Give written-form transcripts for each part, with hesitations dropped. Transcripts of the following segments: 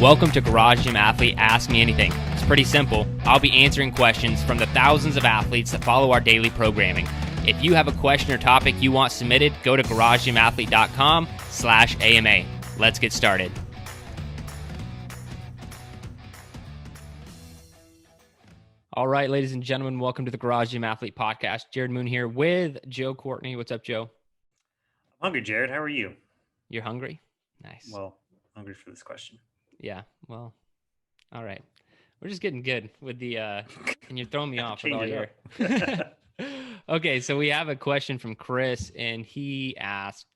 Welcome to Garage Gym Athlete Ask Me Anything. It's pretty simple. I'll be answering questions from the thousands of athletes that follow our daily programming. If you have a question or topic you want submitted, go to garagegymathlete.com/AMA. Let's get started. All right, ladies and gentlemen, welcome to the Garage Gym Athlete Podcast. Jared Moon here with Joe Courtney. What's up, Joe? I'm hungry, Jared. How are you? You're hungry? Nice. Well, hungry for this question. Yeah, well, all right. We're just getting good with the, and you're throwing me off with all your. Okay, so we have a question from Chris, and he asked,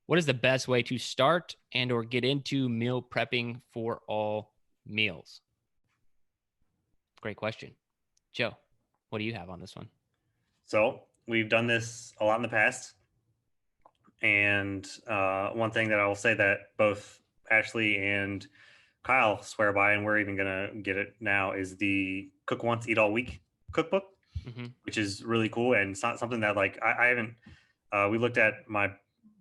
what is the best way to start and or get into meal prepping for all meals? Great question. Joe, what do you have on this one? So we've done this a lot in the past. And one thing that I will say that both Ashley and Kyle swear by, and we're even going to get it now, is the Cook Once, Eat All Week cookbook, which is really cool. And it's not something that like I haven't, we looked at my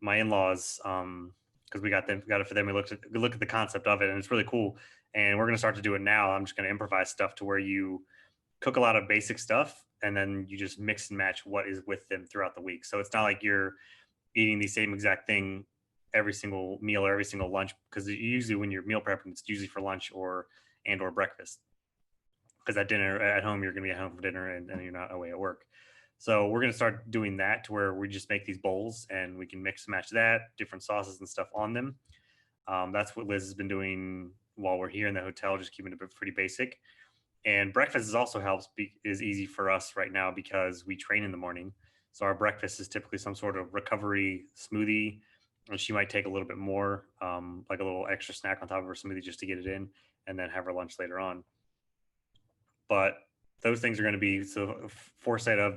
in-laws because we got it for them. We looked at the concept of it, and it's really cool. And we're going to start to do it now. I'm just going to improvise stuff to where you cook a lot of basic stuff and then you just mix and match what is with them throughout the week. So it's not like you're eating the same exact thing every single meal or every single lunch, because usually when you're meal prepping, it's usually for lunch or breakfast, because at dinner at home you're going to be at home for dinner and you're not away at work. So we're going to start doing that to where we just make these bowls and we can mix and match that, different sauces and stuff on them. That's what Liz has been doing while we're here in the hotel, just keeping it pretty basic. And breakfast is easy for us right now because we train in the morning. So our breakfast is typically some sort of recovery smoothie, and she might take a little bit more, like a little extra snack on top of her smoothie just to get it in, and then have her lunch later on. But those things are going to be, so foresight of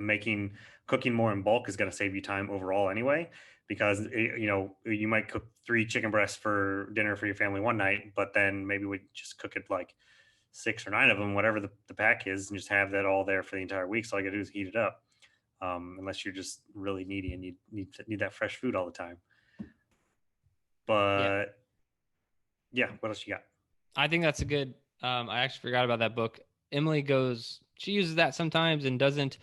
cooking more in bulk is going to save you time overall anyway, because you might cook 3 chicken breasts for dinner for your family one night, but then maybe we just cook it like 6 or 9 of them, whatever the pack is, and just have that all there for the entire week. So all you gotta do is heat it up. Unless you're just really needy and you need that fresh food all the time. But yeah, what else you got? I think that's a good, I actually forgot about that book. Emily she uses that sometimes and doesn't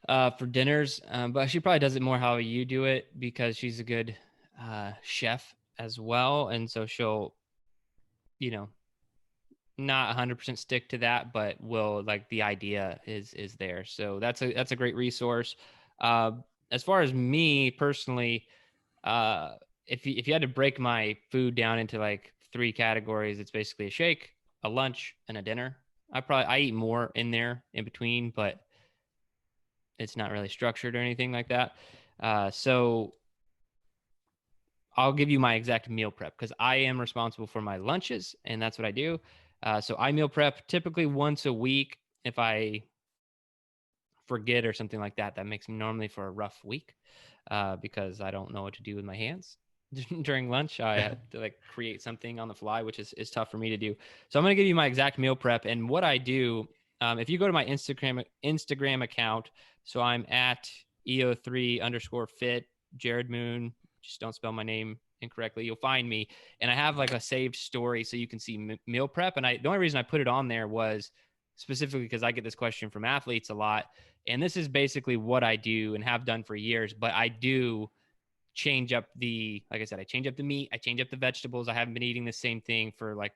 for dinners, but she probably does it more how you do it because she's a good chef as well. And so she'll, not 100% stick to that, but will, like, the idea is there. So that's a great resource. As far as me personally, if you had to break my food down into like 3 categories, it's basically a shake, a lunch, and a dinner. I eat more in there in between, but it's not really structured or anything like that. So I'll give you my exact meal prep because I am responsible for my lunches, and that's what I do. So I meal prep typically once a week. If I forget or something like that, that makes me normally for a rough week because I don't know what to do with my hands during lunch. I have to like create something on the fly, which is tough for me to do. So I'm going to give you my exact meal prep and what I do. If you go to my Instagram account, so I'm at EO3_fit, Jared Moon. Just don't spell my name incorrectly. You'll find me. And I have like a saved story so you can see meal prep. And the only reason I put it on there was specifically because I get this question from athletes a lot. And this is basically what I do and have done for years. But I do change up like I said, I change up the meat. I change up the vegetables. I haven't been eating the same thing for like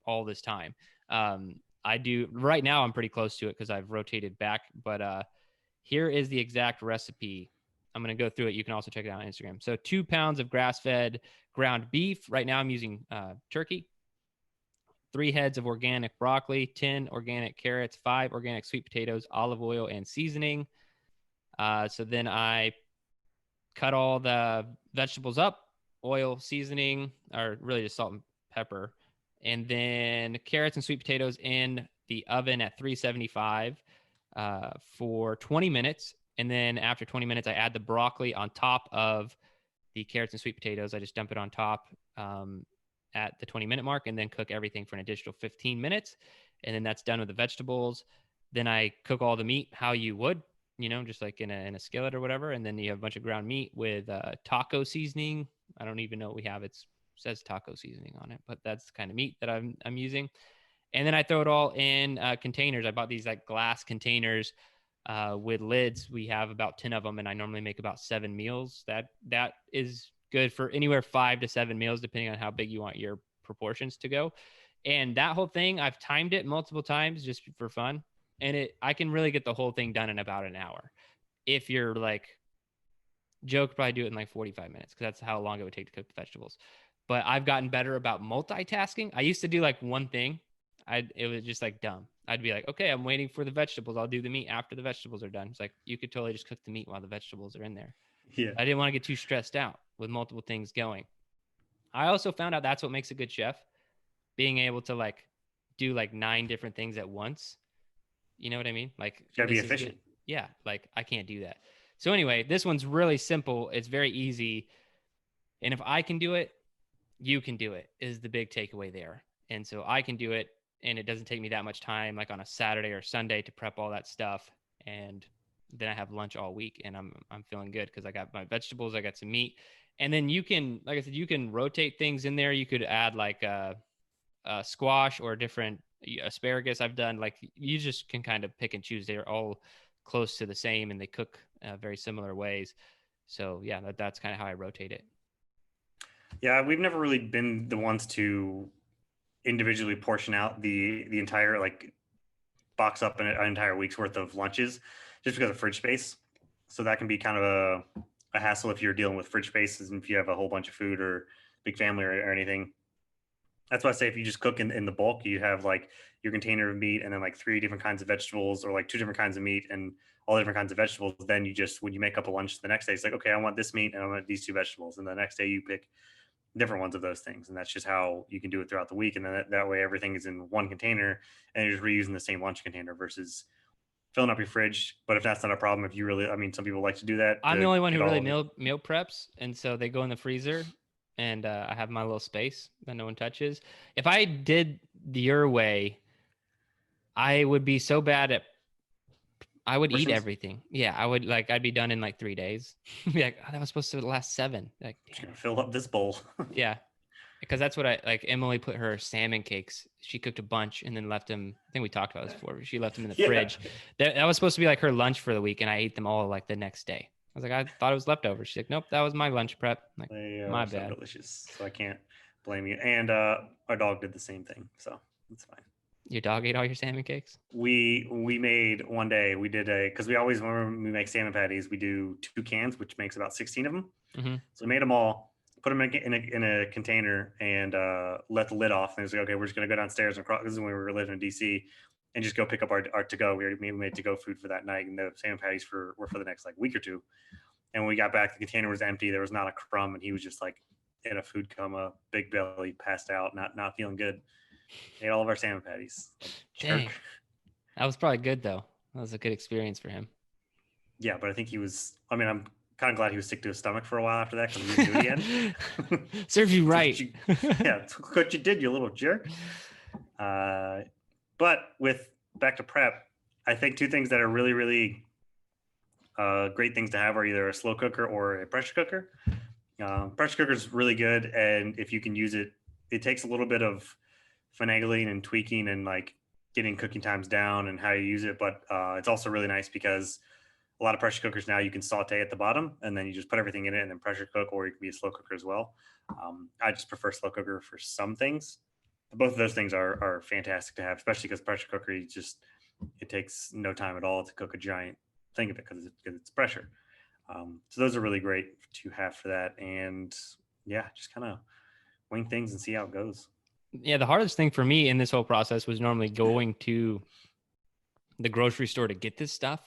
all this time. I do right now. I'm pretty close to it because I've rotated back. But here is the exact recipe. I'm going to go through it. You can also check it out on Instagram. So 2 pounds of grass-fed ground beef. Right now I'm using turkey. 3 heads of organic broccoli, 10 organic carrots, 5 organic sweet potatoes, olive oil, and seasoning. So then I cut all the vegetables up, oil, seasoning, or really just salt and pepper. And then carrots and sweet potatoes in the oven at 375 for 20 minutes. And then after 20 minutes, I add the broccoli on top of the carrots and sweet potatoes. I just dump it on top at the 20-minute mark and then cook everything for an additional 15 minutes. And then that's done with the vegetables. Then I cook all the meat how you would, just like in a skillet or whatever. And then you have a bunch of ground meat with taco seasoning. I don't even know what we have. It's says taco seasoning on it, but that's the kind of meat that I'm using. And then I throw it all in containers. I bought these like glass containers with lids. We have about 10 of them, and I normally make about 7 meals. That is good for anywhere 5 to 7 meals, depending on how big you want your proportions to go. And that whole thing, I've timed it multiple times just for fun, and I can really get the whole thing done in about an hour. If you're like Joe could probably do it in like 45 minutes because that's how long it would take to cook the vegetables. But I've gotten better about multitasking. I used to do like one thing. It was just like dumb. I'd be like, okay, I'm waiting for the vegetables. I'll do the meat after the vegetables are done. It's like you could totally just cook the meat while the vegetables are in there. Yeah. I didn't want to get too stressed out with multiple things going. I also found out that's what makes a good chef, being able to like do like 9 different things at once. You know what I mean? Like, You gotta be efficient. Yeah, like I can't do that. So anyway, this one's really simple. It's very easy. And if I can do it, you can do it is the big takeaway there. And so I can do it, and it doesn't take me that much time like on a Saturday or Sunday to prep all that stuff. And then I have lunch all week, and I'm feeling good because I got my vegetables, I got some meat. And then you can, like I said, you can rotate things in there. You could add like a squash or different asparagus. I've done like, you just can kind of pick and choose. They're all close to the same, and they cook very similar ways. So yeah, that's kind of how I rotate it. Yeah, we've never really been the ones to individually portion out the entire, like, box up an entire week's worth of lunches just because of fridge space. So that can be kind of a hassle if you're dealing with fridge spaces and if you have a whole bunch of food or big family or anything. That's why I say if you just cook in the bulk, you have like your container of meat and then like 3 different kinds of vegetables, or like 2 different kinds of meat and all different kinds of vegetables. Then you just, when you make up a lunch the next day, it's like, okay, I want this meat and I want these 2 vegetables. And the next day you pick different ones of those things. And that's just how you can do it throughout the week. And then that way everything is in one container and you're just reusing the same lunch container versus filling up your fridge. But if that's not a problem, if you really, I mean, some people like to do that. I'm the only one who really meal preps. And so they go in the freezer, and I have my little space that no one touches. If I did your way, I would be so bad at, I would eat everything. Yeah, I would, like, I'd be done in like 3 days. Be like, oh, that was supposed to last 7. Like, just gonna fill up this bowl. Yeah, because that's what I like. Emily put her salmon cakes. She cooked a bunch and then left them. I think we talked about this before. She left them in the fridge. That was supposed to be like her lunch for the week, and I ate them all like the next day. I was like, I thought it was leftovers. She's like, nope, that was my lunch prep. I'm like, my bad. So delicious. So I can't blame you. And our dog did the same thing, so it's fine. Your dog ate all your salmon cakes? We made one day. We did because we always, when we make salmon patties, we do 2 cans, which makes about 16 of them. Mm-hmm. So we made them all, put them in a container, and let the lid off. And it was like, okay, we're just gonna go downstairs and cross. This is when we were living in DC, and just go pick up our to go. We made to go food for that night, and the salmon patties were for the next like week or 2. And when we got back, the container was empty. There was not a crumb, and he was just like in a food coma, big belly, passed out, not feeling good. Ate all of our salmon patties. Dang. That was probably good though. That was a good experience for him. Yeah, but I think he was. I mean, I'm kind of glad he was sick to his stomach for a while after that because we didn't do it again. Serves you right. Yeah, that's what you did, you little jerk. But with back to prep, I think 2 things that are really, really great things to have are either a slow cooker or a pressure cooker. Pressure cooker is really good, and if you can use it, it takes a little bit of finagling and tweaking and like getting cooking times down and how you use it. But it's also really nice because a lot of pressure cookers now you can saute at the bottom and then you just put everything in it and then pressure cook, or you can be a slow cooker as well. I just prefer slow cooker for some things. But both of those things are fantastic to have, especially because pressure cooker, it takes no time at all to cook a giant thing of it because it's pressure. So those are really great to have for that. And yeah, just kind of wing things and see how it goes. Yeah, the hardest thing for me in this whole process was normally going to the grocery store to get this stuff.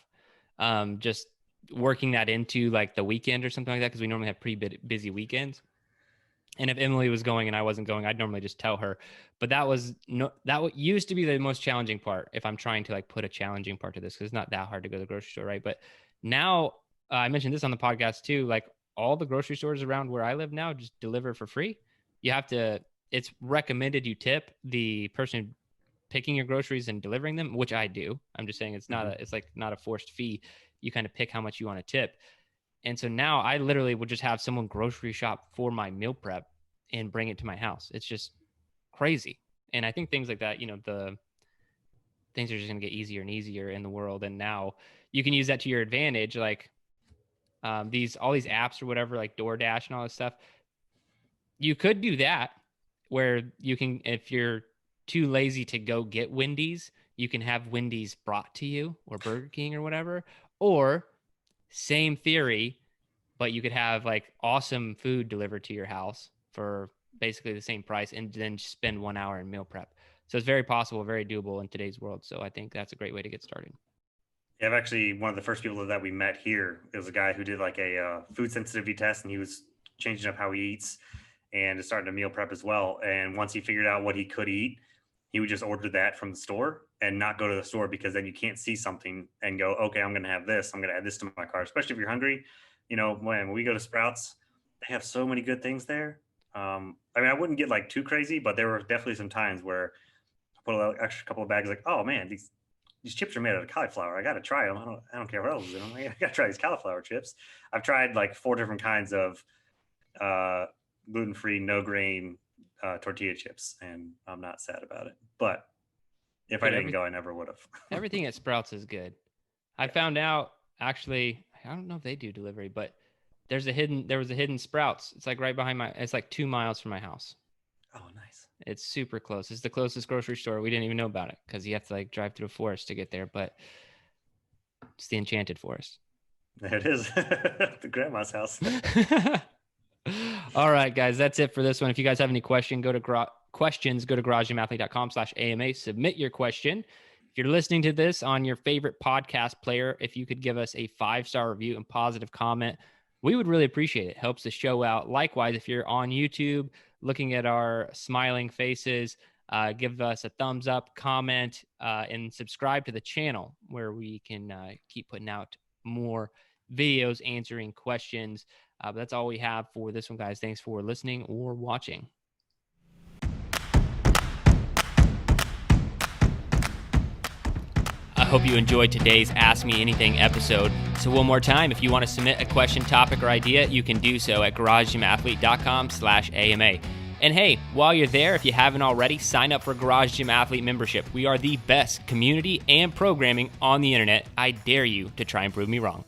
Just working that into like the weekend or something like that, because we normally have pretty busy weekends. And if Emily was going and I wasn't going, I'd normally just tell her. But that used to be the most challenging part if I'm trying to like put a challenging part to this, because it's not that hard to go to the grocery store, right? But now I mentioned this on the podcast too, like all the grocery stores around where I live now just deliver for free. It's recommended you tip the person picking your groceries and delivering them, which I do. I'm just saying it's not a forced fee. You kind of pick how much you want to tip. And so now I literally would just have someone grocery shop for my meal prep, and bring it to my house. It's just crazy. And I think things like that, the things are just going to get easier and easier in the world. And now you can use that to your advantage. Like all these apps or whatever, like DoorDash and all this stuff. You could do that where you can, if you're too lazy to go get Wendy's, you can have Wendy's brought to you, or Burger King or whatever. Or same theory, but you could have like awesome food delivered to your house for basically the same price, and then spend 1 hour in meal prep. So it's very possible, very doable in today's world. So I think that's a great way to get started. Yeah, I've actually, one of the first people that we met here is a guy who did like a food sensitivity test, and he was changing up how he eats and is starting to meal prep as well. And once he figured out what he could eat, he would just order that from the store and not go to the store, because then you can't see something and go, okay, I'm going to have this. I'm going to add this to my cart, especially if you're hungry. When we go to Sprouts, they have so many good things there. I mean, I wouldn't get like too crazy, but there were definitely some times where I put an extra couple of bags, like, oh man, these chips are made out of cauliflower. I got to try them. I don't care what else is in them. I got to try these cauliflower chips. I've tried like 4 different kinds of gluten-free, no grain tortilla chips, and I'm not sad about it. But if I didn't go, I never would have. Everything at Sprouts is good. I found out, actually, I don't know if they do delivery, but there was a hidden Sprouts. It's like right behind it's like 2 miles from my house. Oh, nice. It's super close. It's the closest grocery store. We didn't even know about it because you have to like drive through a forest to get there, but it's the Enchanted Forest. It is. The grandma's house. All right, guys, that's it for this one. If you guys have any questions, go to garagegymathlete.com/AMA. Submit your question. If you're listening to this on your favorite podcast player, if you could give us a 5-star review and positive comment, we would really appreciate it. Helps the show out. Likewise, if you're on YouTube looking at our smiling faces, give us a thumbs up, comment, and subscribe to the channel where we can keep putting out more videos answering questions. But that's all we have for this one, guys. Thanks for listening or watching. I hope you enjoyed today's Ask Me Anything episode. So one more time, if you want to submit a question, topic, or idea, you can do so at garagegymathlete.com/AMA. And hey, while you're there, if you haven't already, sign up for Garage Gym Athlete membership. We are the best community and programming on the internet. I dare you to try and prove me wrong.